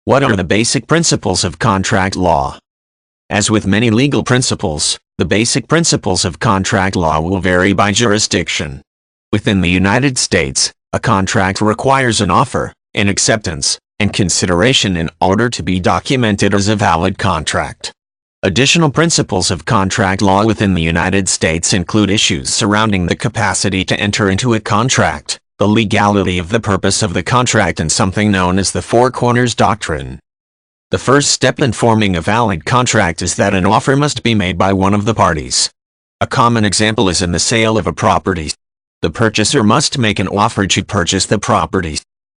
What are the basic principles of contract law? As with many legal principles, the basic principles of contract law will vary by jurisdiction. Within the United States, a contract requires an offer, an acceptance, and consideration in order to be documented as a valid contract. Additional principles of contract law within the United States include issues surrounding the capacity to enter into a contract, the legality of the purpose of the contract, and something known as the Four Corners Doctrine. The first step in forming a valid contract is that an offer must be made by one of the parties. A common example is in the sale of a property. The purchaser must make an offer to purchase the property.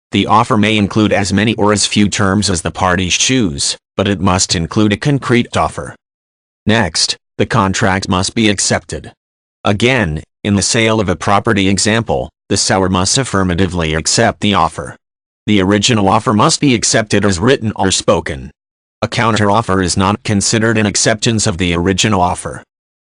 The offer may include as many or as few terms as the parties choose, but it must include a concrete offer. Next, the contract must be accepted. Again, in the sale of a property example, the seller must affirmatively accept the offer. The original offer must be accepted as written or spoken. A counteroffer is not considered an acceptance of the original offer.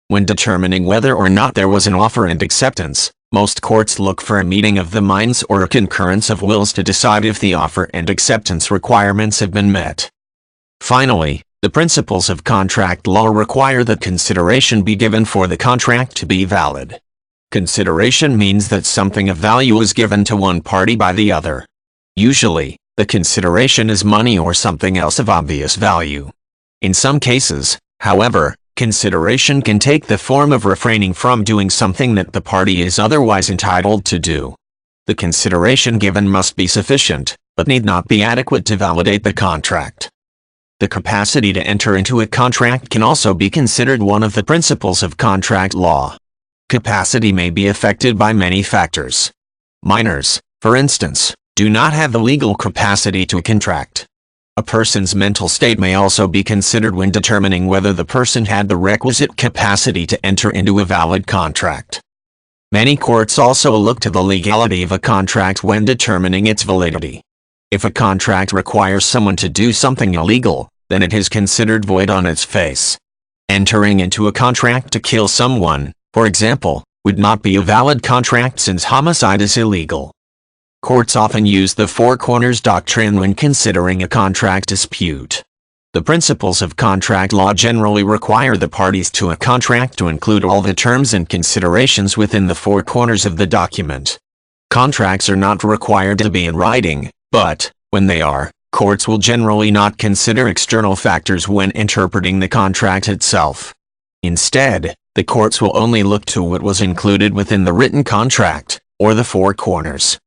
When determining whether or not there was an offer and acceptance, most courts look for a meeting of the minds or a concurrence of wills to decide if the offer and acceptance requirements have been met. Finally, the principles of contract law require that consideration be given for the contract to be valid. Consideration means that something of value is given to one party by the other. Usually, the consideration is money or something else of obvious value. In some cases, however, consideration can take the form of refraining from doing something that the party is otherwise entitled to do. The consideration given must be sufficient, but need not be adequate to validate the contract. The capacity to enter into a contract can also be considered one of the principles of contract law. Capacity may be affected by many factors. Minors, for instance, do not have the legal capacity to contract. A person's mental state may also be considered when determining whether the person had the requisite capacity to enter into a valid contract. Many courts also look to the legality of a contract when determining its validity. If a contract requires someone to do something illegal, then it is considered void on its face. Entering into a contract to kill someone, for example, would not be a valid contract since homicide is illegal. Courts often use the Four Corners Doctrine when considering a contract dispute. The principles of contract law generally require the parties to a contract to include all the terms and considerations within the four corners of the document. Contracts are not required to be in writing, but, when they are, courts will generally not consider external factors when interpreting the contract itself. Instead, the courts will only look to what was included within the written contract, or the four corners.